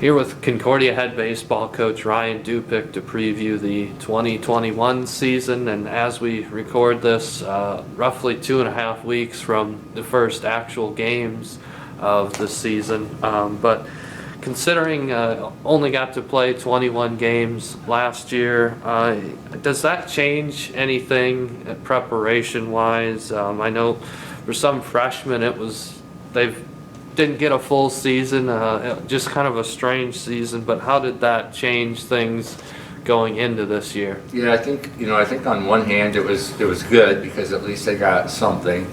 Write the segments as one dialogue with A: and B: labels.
A: Here with Concordia head baseball coach Ryan Dupic to preview the 2021 season, and as we record this, roughly 2.5 weeks from the first actual games of the season. But considering only got to play 21 games last year, does that change anything preparation-wise? I know for some freshmen they've didn't get a full season, just kind of a strange season, but how did that change things going into this year?
B: Yeah, I think on one hand it was good because at least they got something,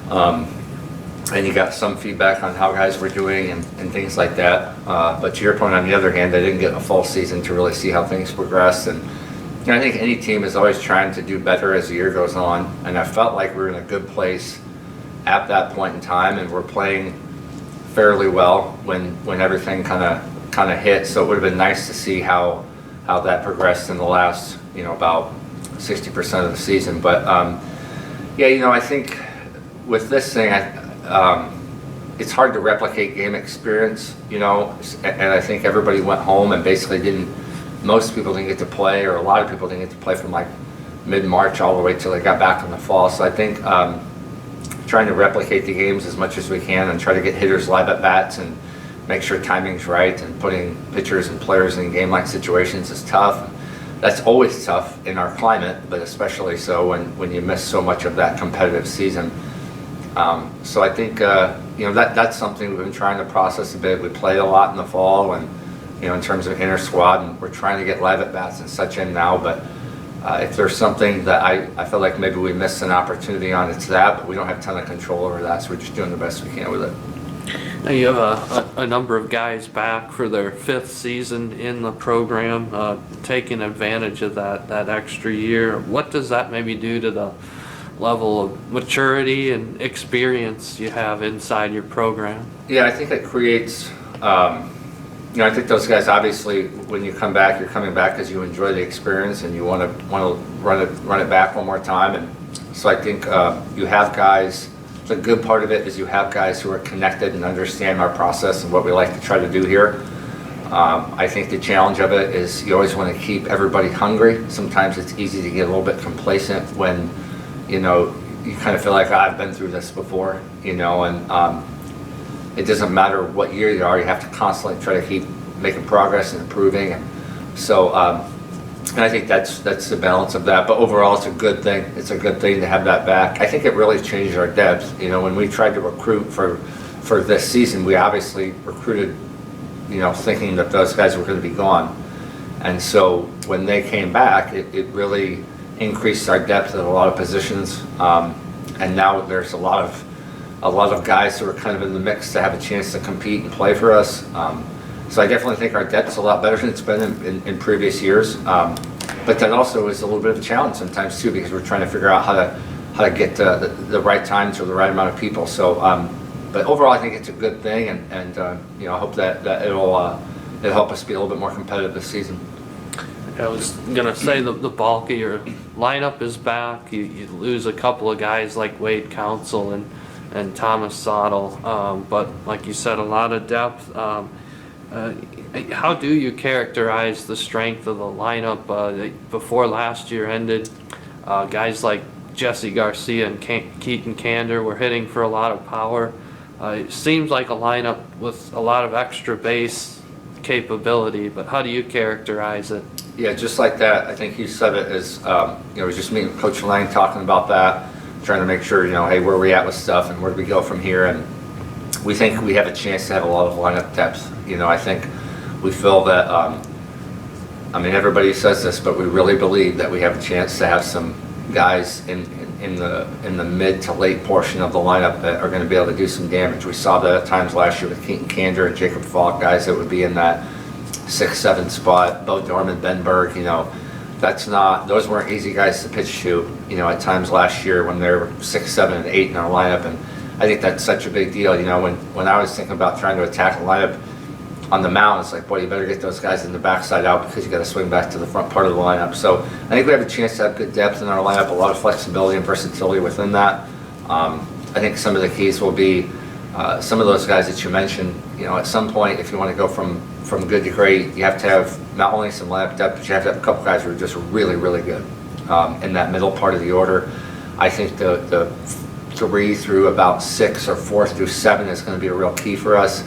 B: and you got some feedback on how guys were doing and things like that. But to your point, on the other hand, they didn't get a full season to really see how things progressed. And I think any team is always trying to do better as the year goes on. And I felt like we were in a good place at that point in time, and we're playing fairly well when everything kind of hit. So it would have been nice to see how that progressed in the last about 60% of the season. But yeah, I think with this thing, it's hard to replicate game experience, and I think everybody went home and basically most people didn't get to play, or a lot of people didn't get to play from like mid-March all the way till they got back in the fall. So I think trying to replicate the games as much as we can and try to get hitters live at bats and make sure timing's right, and putting pitchers and players in game-like situations is tough. That's always tough in our climate, but especially so when you miss so much of that competitive season. So I think that's something we've been trying to process a bit. We played a lot in the fall, and in terms of inter squad, and we're trying to get live at bats and such in now. But if there's something that I feel like maybe we missed an opportunity on, it's that. But we don't have a ton of control over that, so we're just doing the best we can with it.
A: Now you have a number of guys back for their 5th season in the program, taking advantage of that extra year. What does that maybe do to the level of maturity and experience you have inside your program?
B: Yeah, I think it creates, I think those guys, obviously, when you come back, you're coming back because you enjoy the experience and you want to run it back one more time. And so I think you have guys. The good part of it is you have guys who are connected and understand our process and what we like to try to do here. I think the challenge of it is you always want to keep everybody hungry. Sometimes it's easy to get a little bit complacent when you kind of feel like, I've been through this before, and it doesn't matter what year you are, you have to constantly try to keep making progress and improving. And so, and I think that's the balance of that. But overall, it's a good thing. It's a good thing to have that back. I think it really changed our depth. When we tried to recruit for this season, we obviously recruited, thinking that those guys were going to be gone. And so when they came back, it really increased our depth at a lot of positions. And now there's a lot of guys who are kind of in the mix to have a chance to compete and play for us. So I definitely think our depth's a lot better than it's been in previous years. But that also is a little bit of a challenge sometimes too, because we're trying to figure out how to get the right time to the right amount of people. So, but overall, I think it's a good thing, and I hope that it'll help us be a little bit more competitive this season.
A: I was gonna say the bulk of your lineup is back. You lose a couple of guys like Wade Council and Thomas Sottle, but like you said, a lot of depth. How do you characterize the strength of the lineup before last year ended? Guys like Jesse Garcia and Keaton Kander were hitting for a lot of power. It seems like a lineup with a lot of extra base capability, but how do you characterize it?
B: Yeah, just like that. I think you said it as, we were just meeting with Coach Lang talking about that, trying to make sure, hey, where are we at with stuff and where do we go from here? And we think we have a chance to have a lot of lineup depth. I think we feel that, everybody says this, but we really believe that we have a chance to have some guys in the mid to late portion of the lineup that are going to be able to do some damage. We saw that at times last year with Keaton Kander and Jacob Faulk, guys that would be in that 6-7 spot. Bo Dorman, Ben Berg, those weren't easy guys to pitch to, at times last year when they were 6, 7, and 8 in our lineup. And I think that's such a big deal. When I was thinking about trying to attack the lineup on the mound, it's like, boy, you better get those guys in the backside out because you got to swing back to the front part of the lineup. So I think we have a chance to have good depth in our lineup, a lot of flexibility and versatility within that. I think some of the keys will be some of those guys that you mentioned, at some point, if you want to go from good to great, you have to have not only some lineup depth, but you have to have a couple guys who are just really, really good in that middle part of the order. I think the 3 through about 6 or 4 through 7 is going to be a real key for us.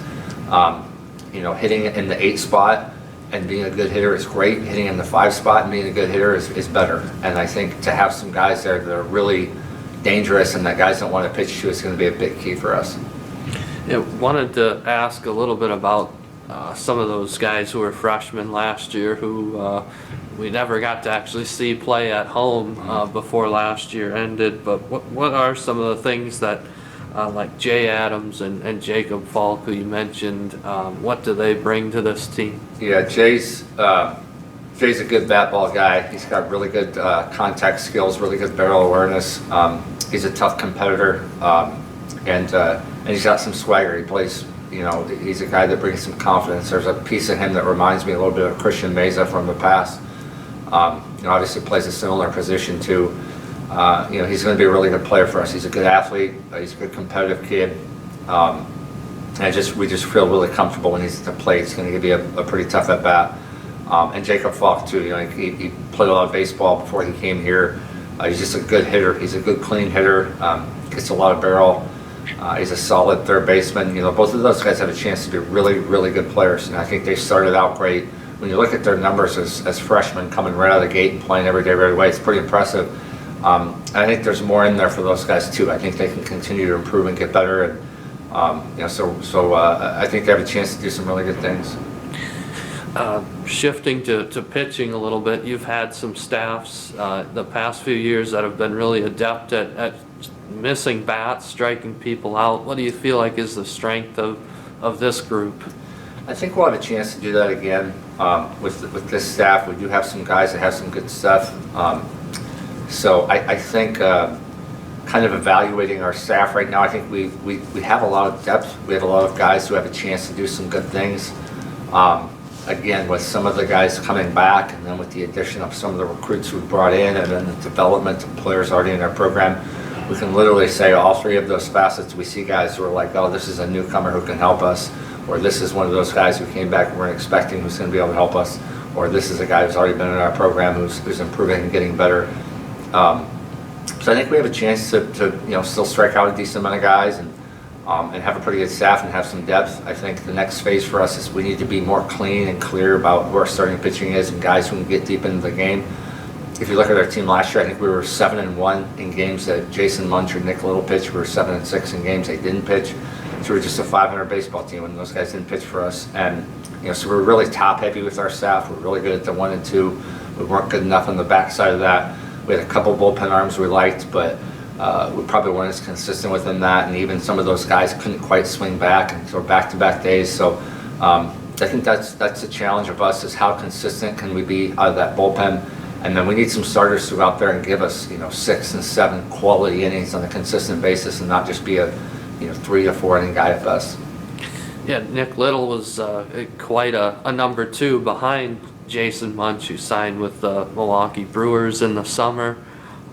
B: Hitting it in the 8 spot and being a good hitter is great. Hitting in the 5 spot and being a good hitter is better. And I think to have some guys there that are really dangerous and that guys don't want to pitch to is going to be a big key for us.
A: Yeah, wanted to ask a little bit about some of those guys who were freshmen last year who we never got to actually see play at home before last year ended. But what are some of the things that like Jay Adams and Jacob Faulk, who you mentioned, what do they bring to this team?
B: Yeah, Jay's a good bat ball guy. He's got really good contact skills, really good barrel awareness. He's a tough competitor, and he's got some swagger. He plays, he's a guy that brings some confidence. There's a piece of him that reminds me a little bit of Christian Meza from the past. Obviously plays a similar position too. He's going to be a really good player for us. He's a good athlete. He's a good competitive kid. And we just feel really comfortable when he's at the plate. He's going to give you a pretty tough at bat. And Jacob Faulk too. He played a lot of baseball before he came here. He's just a good hitter. He's a good clean hitter. Gets a lot of barrel. He's a solid third baseman. Both of those guys have a chance to be really, really good players. And I think they started out great. When you look at their numbers as freshmen coming right out of the gate and playing every day right away, it's pretty impressive. I think there's more in there for those guys too. I think they can continue to improve and get better. And so I think they have a chance to do some really good things.
A: Shifting to pitching a little bit, you've had some staffs the past few years that have been really adept at missing bats, striking people out. What do you feel like is the strength of this group?
B: I think we'll have a chance to do that again with this staff. We do have some guys that have some good stuff. So I think kind of evaluating our staff right now, I think we have a lot of depth. We have a lot of guys who have a chance to do some good things. Again, with some of the guys coming back, and then with the addition of some of the recruits we brought in, and then the development of players already in our program, we can literally say all 3 of those facets. We see guys who are like, oh, this is a newcomer who can help us, or this is one of those guys who came back and weren't expecting who's going to be able to help us, or this is a guy who's already been in our program who's improving and getting better. So I think we have a chance to still strike out a decent amount of guys and have a pretty good staff and have some depth. I think the next phase for us is we need to be more clean and clear about who our starting pitching is and guys who can get deep into the game. If you look at our team last year, I think we were 7-1 in games that Jason Munch or Nick Little pitched. We were 7-6 in games they didn't pitch. So we're just a 500 baseball team when those guys didn't pitch for us. And so we're really top heavy with our staff. We're really good at the 1 and 2. We weren't good enough on the backside of that. We had a couple bullpen arms we liked, but we probably weren't as consistent within that, and even some of those guys couldn't quite swing back, and so back-to-back days. So I think that's the challenge of us, is how consistent can we be out of that bullpen, and then we need some starters to go out there and give us 6 and 7 quality innings on a consistent basis, and not just be a 3 to 4 inning guy at best.
A: Yeah, Nick Little was quite a number 2 behind Jason Munch, who signed with the Milwaukee Brewers in the summer.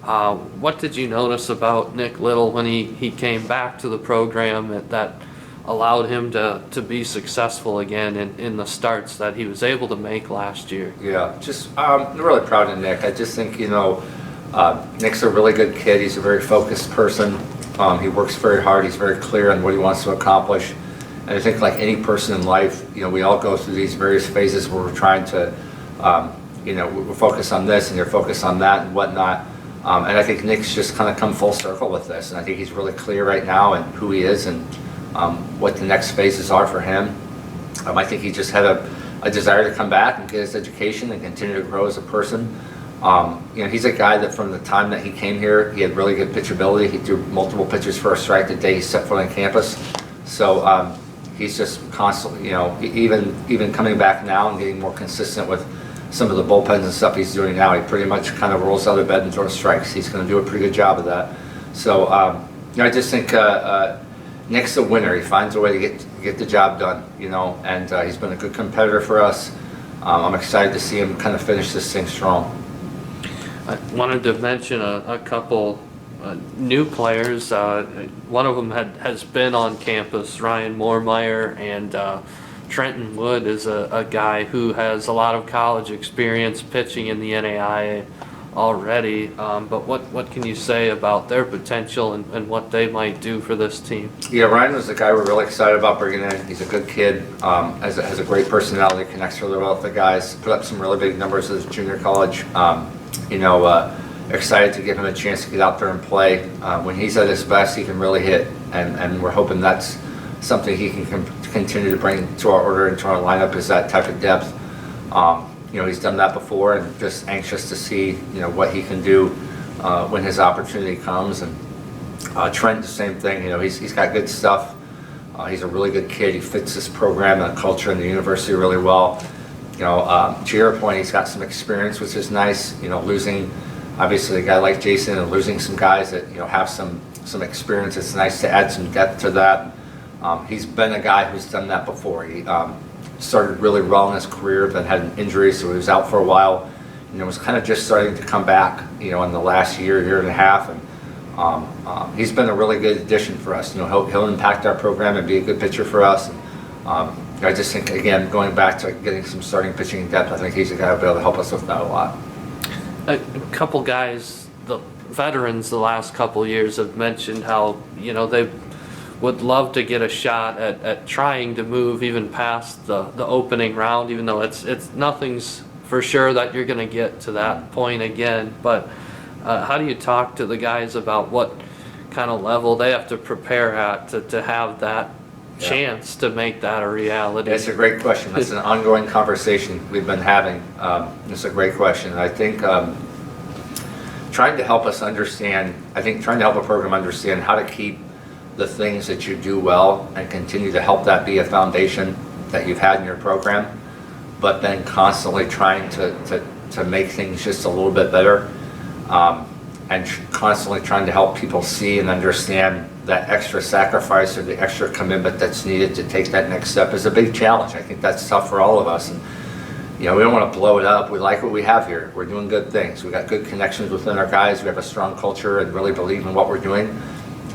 A: What did you notice about Nick Little when he came back to the program that allowed him to be successful again in the starts that he was able to make last year?
B: Yeah, just I'm really proud of Nick. I just think Nick's a really good kid. He's a very focused person. He works very hard. He's very clear on what he wants to accomplish. And I think like any person in life, we all go through these various phases where we're trying to we're focused on this and you're focused on that and whatnot. And I think Nick's just kind of come full circle with this. And I think he's really clear right now and who he is and what the next phases are for him. I think he just had a desire to come back and get his education and continue to grow as a person. He's a guy that from the time that he came here, he had really good pitchability. He threw multiple pitches for a strike the day he set foot on campus. So he's just constantly, even coming back now and getting more consistent with some of the bullpens and stuff he's doing now. He pretty much kind of rolls out of bed and throws strikes. He's going to do a pretty good job of that. So I just think Nick's a winner. He finds a way to get the job done, and he's been a good competitor for us. I'm excited to see him kind of finish this thing strong.
A: I wanted to mention a couple new players. One of them has been on campus, Ryan Moormeyer, and Trenton Wood is a guy who has a lot of college experience pitching in the NAIA already. But what can you say about their potential and what they might do for this team?
B: Yeah, Ryan was the guy we're really excited about bringing in. He's a good kid, has a great personality, connects really well with the guys, put up some really big numbers at his junior college. Excited to give him a chance to get out there and play. When he's at his best, he can really hit, and we're hoping that's something he can continue to bring to our order and to our lineup, is that type of depth. He's done that before, and just anxious to see what he can do when his opportunity comes. And Trent, the same thing. He's got good stuff. He's a really good kid. He fits this program and the culture and the university really well. To your point, he's got some experience, which is nice. Losing obviously a guy like Jason and losing some guys that have some experience. It's nice to add some depth to that. He's been a guy who's done that before. He started really well in his career, then had an injury, so he was out for a while. Was kind of just starting to come back, in the last year and a half, and he's been a really good addition for us. He'll impact our program and be a good pitcher for us. And, I just think, again, going back to getting some starting pitching depth, I think he's a guy who'll be able to help us with that a lot.
A: A couple guys, the veterans the last couple years, have mentioned how they would love to get a shot at trying to move even past the opening round, even though it's nothing's for sure that you're going to get to that point again. But how do you talk to the guys about what kind of level they have to prepare at to have that chance to make that a reality?
B: It's a great question. That's an ongoing conversation we've been having. It's a great question. I think trying to help us understand, trying to help a program understand how to keep the things that you do well and continue to help that be a foundation that you've had in your program, but then constantly trying to make things just a little bit better, and constantly trying to help people see and understand that extra sacrifice or the extra commitment that's needed to take that next step is a big challenge. I think that's tough for all of us. And we don't want to blow it up. We like what we have here. We're doing good things. We got good connections within our guys. We have a strong culture and really believe in what we're doing.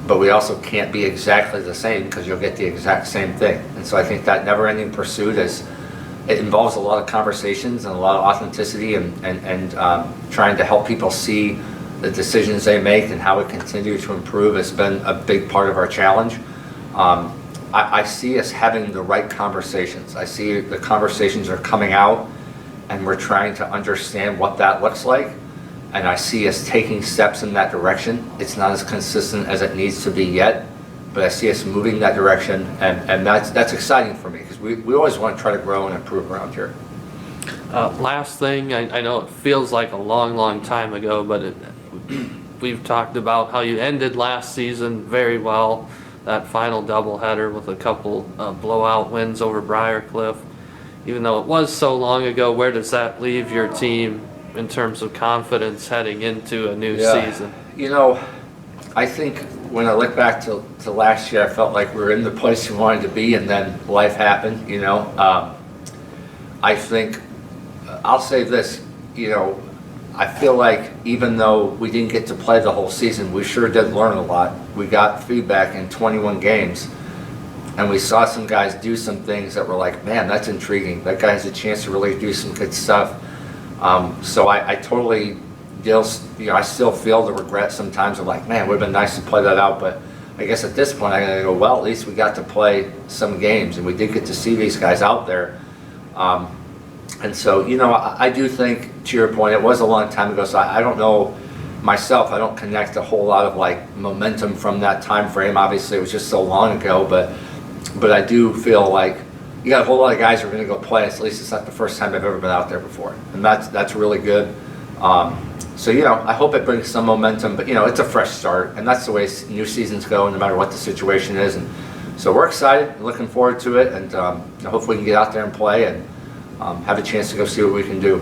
B: But we also can't be exactly the same, because you'll get the exact same thing. And so I think that never-ending pursuit it involves a lot of conversations and a lot of authenticity and trying to help people see the decisions they make and how we continue to improve has been a big part of our challenge. I see us having the right conversations. I see the conversations are coming out, and we're trying to understand what that looks like. And I see us taking steps in that direction. It's not as consistent as it needs to be yet, but I see us moving that direction, and that's exciting for me, because we always want to try to grow and improve around here.
A: Last thing, I know it feels like a long time ago, but we've talked about how you ended last season very well, that final doubleheader with a couple blowout wins over Briarcliff. Even though it was so long ago, where does that leave your team in terms of confidence heading into a new season?
B: I think when I look back to last year, I felt like we were in the place we wanted to be, and then life happened. I think I'll say this, I feel like even though we didn't get to play the whole season, we sure did learn a lot. We got feedback in 21 games, and we saw some guys do some things that were like, man, that's intriguing. That guy has a chance to really do some good stuff. So I totally deal, I still feel the regret sometimes of like, man, it would have been nice to play that out. But I guess at this point, I'm going to go, well, at least we got to play some games, and we did get to see these guys out there. And so, I do think, to your point, it was a long time ago, so I don't know myself, I don't connect a whole lot of like momentum from that time frame. Obviously, it was just so long ago, but I do feel like you got a whole lot of guys who are going to go play. At least it's not the first time they've ever been out there before, and that's really good. So I hope it brings some momentum, but it's a fresh start, and that's the way new seasons go, no matter what the situation is. And so we're excited, looking forward to it, and hopefully we can get out there and play and have a chance to go see what we can do.